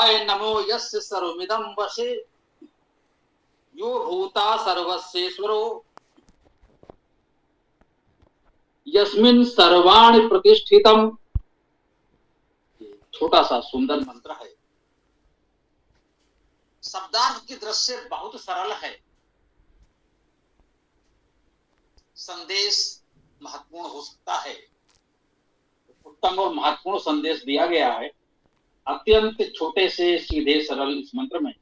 प्राणाय नमो यस्य सर्वमिदं वशे यो भूता सर्वस्येश्वरो यस्मिन् सर्वाणि प्रतिष्ठितम्। छोटा सा सुंदर मंत्र है। शब्दार्थ की दृष्टि से बहुत सरल है, संदेश महत्वपूर्ण हो सकता है। उत्तम और महत्वपूर्ण संदेश दिया गया है अत्यंत छोटे से सीधे सरल इस मंत्र में।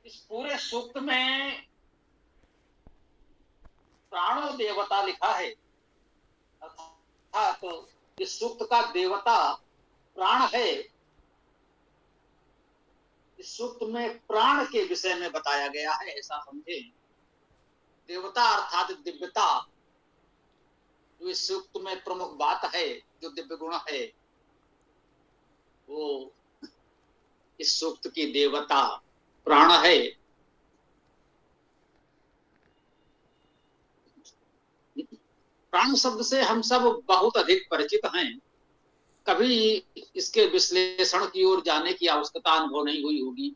इस पूरे सूक्त में प्राणो देवता लिखा है, अर्थात तो इस सूक्त का देवता प्राण है। इस सूक्त में प्राण के विषय में बताया गया है, ऐसा समझे। देवता अर्थात दिव्यता, जो इस सूक्त में प्रमुख बात है, जो दिव्य गुण है, वो इस सूक्त की देवता प्राण है। प्राण शब्द से हम सब बहुत अधिक परिचित हैं, कभी इसके विश्लेषण की ओर जाने की आवश्यकता अनुभव नहीं हुई होगी,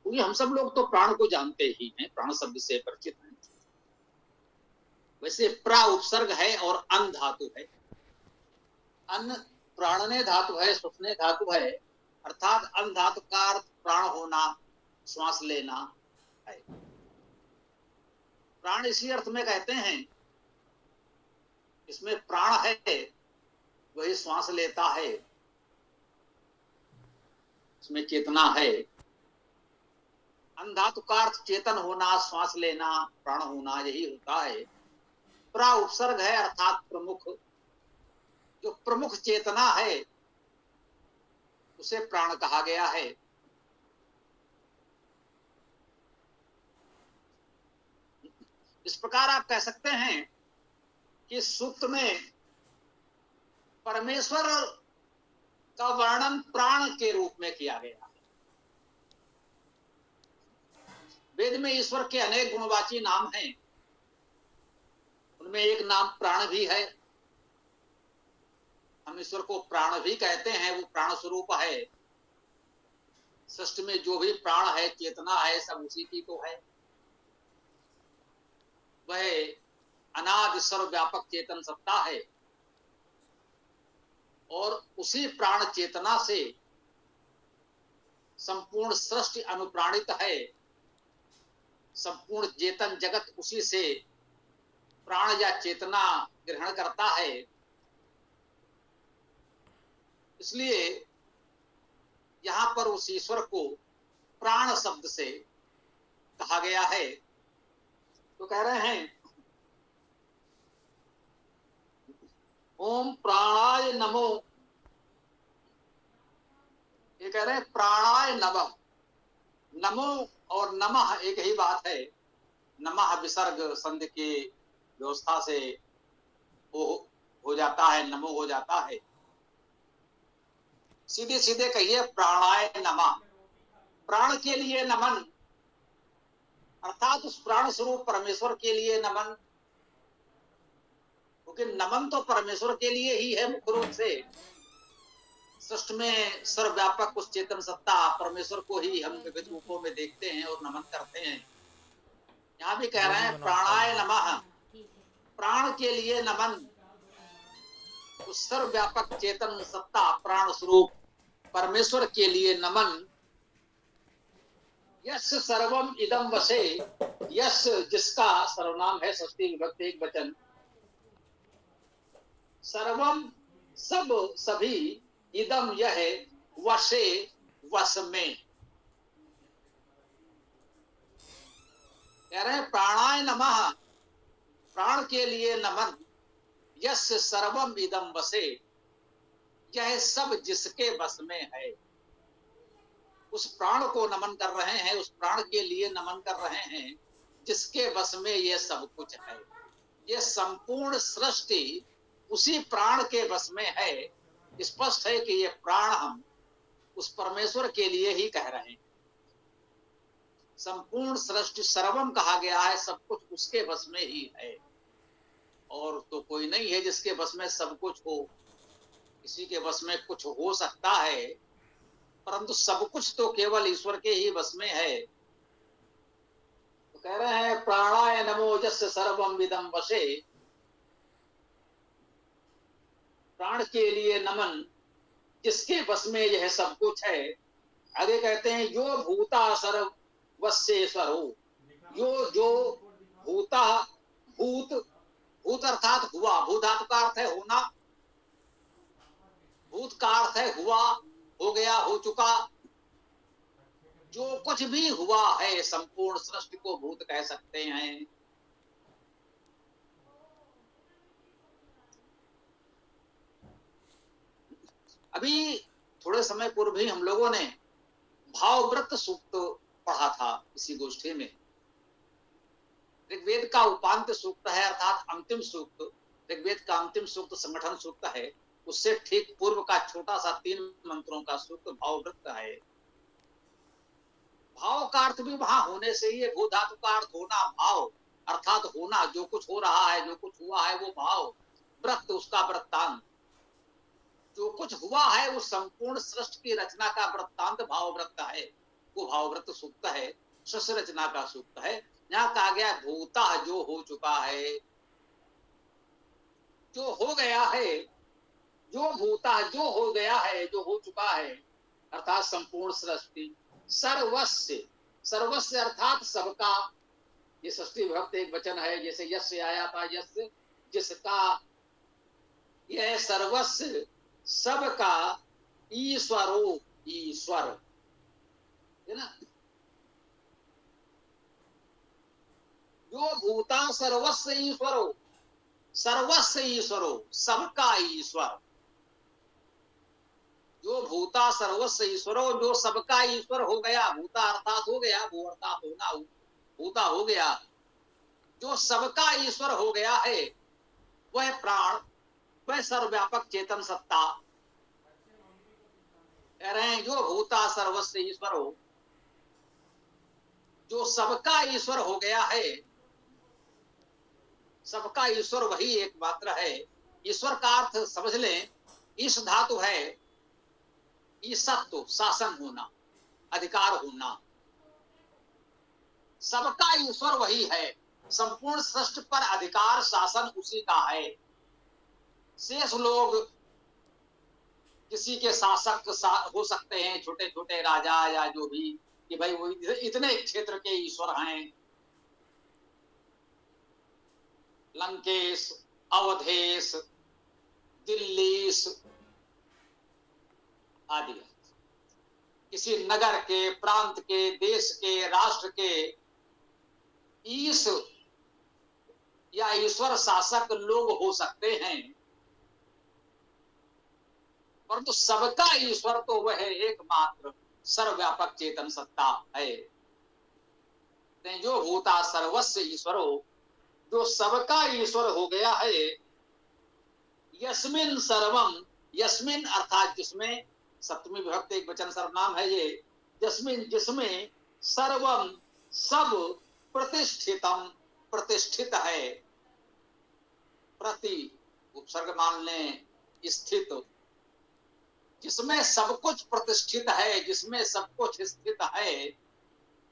क्योंकि हम सब लोग तो प्राण को जानते ही हैं, प्राण शब्द से परिचित हैं। वैसे प्रा उपसर्ग है और अन धातु है। अन प्राणने धातु है, श्वसने धातु है, अर्थात अन धातु का अर्थ प्राण होना, श्वास लेना है। प्राण इसी अर्थ में कहते हैं, इसमें प्राण है वही श्वास लेता है, इसमें चेतना है। अन धातु का अर्थ चेतन होना, श्वास लेना, प्राण होना, यही होता है। प्रा उपसर्ग है अर्थात प्रमुख, जो प्रमुख चेतना है उसे प्राण कहा गया है। इस प्रकार आप कह सकते हैं कि सूक्त में परमेश्वर का वर्णन प्राण के रूप में किया गया है। वेद में ईश्वर के अनेक गुणवाची नाम हैं, उनमें एक नाम प्राण भी है। हम ईश्वर को प्राण भी कहते हैं, वो प्राण स्वरूप है। सृष्टि में जो भी प्राण है, चेतना है, सब उसी की तो है। वह अनादि सर्वव्यापक चेतन सत्ता है और उसी प्राण चेतना से संपूर्ण सृष्टि अनुप्राणित है। संपूर्ण चेतन जगत उसी से प्राण या चेतना ग्रहण करता है। इसलिए यहां पर उस ईश्वर को प्राण शब्द से कहा गया है। तो कह रहे हैं ओम प्राणाय नमो, ये कह रहे हैं प्राणाय नमः। नमो और नमः एक ही बात है। नमः विसर्ग संधि की व्यवस्था से हो जाता है, नमो हो जाता है। सीधे सीधे कहिए प्राणाय नमः, प्राण के लिए नमन, अर्थात उस प्राण स्वरूप परमेश्वर के लिए नमन। क्योंकि नमन तो परमेश्वर के लिए ही है मुख्य रूप से। सृष्टि में सर्वव्यापक उस चेतन सत्ता परमेश्वर को ही हम विविध रूपों में देखते हैं और नमन करते हैं। यहाँ भी कह रहे हैं प्राणाय नमः, प्राण के लिए नमन। उस सर्वव्यापक चेतन सत्ता प्राण स्वरूप परमेश्वर के लिए नमन। यस सर्वम इदम वसे, यस जिसका सर्वनाम है, षष्ठी विभक्ति एक वचन। सर्वम सब, सभी, इदम यह, वशे वश में। कह रहे हैं प्राणाय नमः, प्राण के लिए नमन। यस सर्वम इदम वसे, यह सब जिसके वश में है। उस प्राण को नमन कर रहे हैं, उस प्राण के लिए नमन कर रहे हैं जिसके वश में ये सब कुछ है। ये संपूर्ण सृष्टि उसी प्राण के वश में है। स्पष्ट है कि ये प्राण हम उस परमेश्वर के लिए ही कह रहे हैं। संपूर्ण सृष्टि सर्वम कहा गया है, सब कुछ उसके वश में ही है, और तो कोई नहीं है जिसके वश में सब कुछ हो। किसी के बस में कुछ हो सकता है, परंतु सब कुछ तो केवल ईश्वर के ही बस में है। तो कह रहे हैं प्राणाय नमो यस्य सर्वम विदम वशे, प्राण के लिए नमन जिसके बस में यह सब कुछ है। आगे कहते हैं यो भूता सर्वस्येश्वर हो, यो जो भूता, भूत, भूत अर्थात हुआ, भूत धातु का अर्थ है होना, भूत का अर्थ है हुआ, हो गया, हो चुका। जो कुछ भी हुआ है संपूर्ण सृष्टि को भूत कह सकते हैं। अभी थोड़े समय पूर्व ही हम लोगों ने भावव्रत सूक्त पढ़ा था इसी गोष्ठी में। ऋग्वेद का उपांत सूक्त है अर्थात अंतिम सूक्त, ऋग्वेद का अंतिम सूक्त संगठन सूक्त है, उससे ठीक पूर्व का छोटा सा 3 मंत्रों का सूक्त भावव्रत है। भाव का अर्थ भी वहां होने से ही है, भू धातु का अर्थ होना, भाव अर्थात होना, जो कुछ हो रहा है, जो कुछ हुआ है वो भाव, व्रत उसका वृत्तांत, जो कुछ हुआ है उस संपूर्ण सृष्टि की रचना का वृत्तांत भावव्रत है, वो भावव्रत सूक्त है, सृष्टि रचना का सूक्त है। यहाँ कहा गया भूता जो हो चुका है, जो हो गया है, जो भूता जो हो गया है, जो हो चुका है अर्थात संपूर्ण सृष्टि, सर्वस्व, सर्वस्व अर्थात सबका, ये षष्ठी विभक्त एक वचन है, जैसे यश से आया था, यश जिसका, यह सर्वस्व सबका, ईश्वरो ईश्वर है ना, जो भूता सर्वस्व ईश्वरो, सर्वस्व ईश्वरो सबका ईश्वर, जो भूता सर्वस्व ईश्वरो जो सबका ईश्वर हो गया, भूता अर्थात हो गया, भू अर्थात होना, भूता हो गया, जो सबका ईश्वर हो गया है वह प्राण, वह सर्वव्यापक चेतन सत्ता। कह रहे हैं जो भूता सर्वस्व ईश्वर हो, जो सबका ईश्वर हो गया है, सबका ईश्वर वही एकमात्र है। ईश्वर का अर्थ समझ लें, ईश धातु है ईसत्व, शासन होना, अधिकार होना, सबका ईश्वर वही है, संपूर्ण सृष्टि पर अधिकार शासन उसी का है। शेष लोग किसी के शासक हो सकते हैं, छोटे छोटे राजा या जो भी, कि भाई वो इतने क्षेत्र के ईश्वर हैं, लंकेश, अवधेश, दिल्लीश आदि, किसी नगर के, प्रांत के, देश के, राष्ट्र के ईश या ईश्वर शासक लोग हो सकते हैं, परंतु सबका ईश्वर तो वह एकमात्र सर्वव्यापक चेतन सत्ता है। जो भूता सर्वस्व ईश्वर हो, जो सबका ईश्वर हो गया है, यस्मिन सर्वम, यस्मिन अर्थात जिसमें, सप्तमी विभक्त एक वचन सर्वनाम है ये, यस्मिन जिसमें, सर्वम सब, प्रतिष्ठितम प्रतिष्ठित है, प्रति उपसर्ग मान लें, स्थित, जिसमें सब कुछ प्रतिष्ठित है, जिसमें सब कुछ स्थित है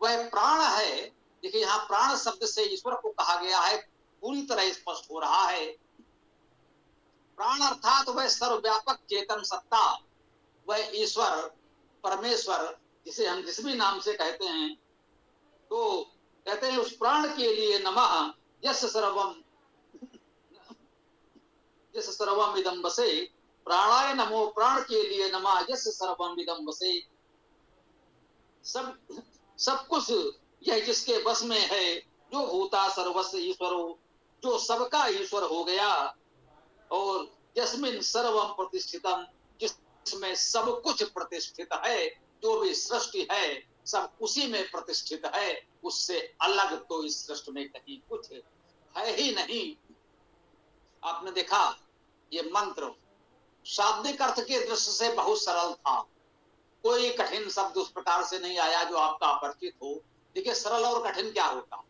वह प्राण है। देखिए यहाँ प्राण शब्द से ईश्वर को कहा गया है, पूरी तरह स्पष्ट हो रहा है। प्राण अर्थात वह सर्वव्यापक चेतन सत्ता, वह ईश्वर परमेश्वर, जिसे हम जिस भी नाम से कहते हैं, तो कहते हैं उस प्राण के लिए नमः यस्य सर्वम, यस्य सर्वम इदं वसे, प्राणाय नमो, प्राण के लिए नमः यस्य सर्वम इदं वसे, सब सब कुछ यह जिसके बस में है, जो भूता सर्वस्व ईश्वर हो, जो सबका ईश्वर हो गया, और यस्मिन सर्वम प्रतिष्ठितम, जिसमें सब कुछ प्रतिष्ठित है, जो भी सृष्टि है सब उसी में प्रतिष्ठित है, उससे अलग तो इस सृष्टि में कहीं कुछ है ही नहीं। आपने देखा ये मंत्र शाब्दिक अर्थ के दृष्टि से बहुत सरल था, कोई कठिन शब्द उस प्रकार से नहीं आया जो आपका अपरिचित हो। देखिए सरल और कठिन क्या होता,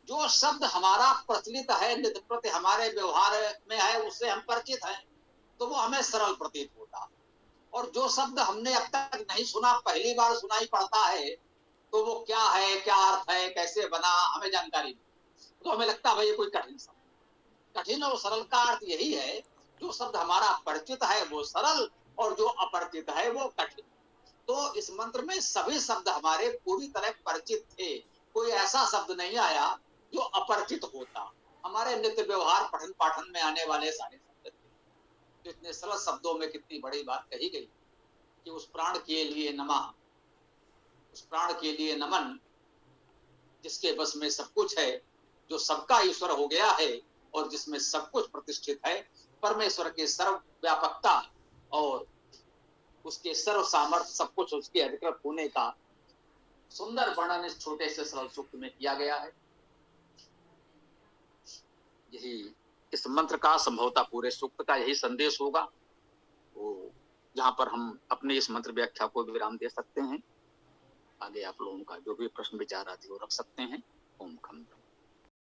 जो शब्द हमारा प्रचलित है, नित्य प्रति हमारे व्यवहार में है, उससे हम परिचित हैं। तो वो हमें सरल प्रतीत होता। और जो शब्द हमने अब तक नहीं सुना, पहली बार सुनाई पड़ता है, तो वो क्या है, क्या अर्थ है, कैसे बना, हमें जानकारी नहीं। तो हमें लगता है भाई ये कोई कठिन शब्द। कठिन और सरल का अर्थ यही है, जो शब्द हमारा परिचित है वो सरल, और जो अपरिचित है वो कठिन। तो इस मंत्र में सभी शब्द हमारे पूरी तरह परिचित थे। कोई ऐसा शब्द नहीं आया जो अपरिचित होता। हमारे नित्य व्यवहार पठन पाठन में आने वाले सारे शब्द थे। तो इतने सरल शब्दों में कितनी बड़ी बात कही गई कि उस प्राण के लिए नमः, उस प्राण के लिए नमन, जिसके बस में सब कुछ है, जो सबका ईश्वर हो गया है और जिसमें सब कुछ प्रतिष्ठित है। परमेश्वर के सर्व व्यापकता और उसके सर्व सामर्थ्य, सब कुछ उसके अधिकृत होने का सुंदर वर्णन इस छोटे से सरल सूक्त में किया गया है। यही इस मंत्र का संभवतः पूरे सूक्त का यही संदेश होगा। तो जहां पर हम अपने इस मंत्र व्याख्या को विराम दे सकते हैं। आगे आप लोगों का जो भी प्रश्न विचार आदि वो रख सकते हैं।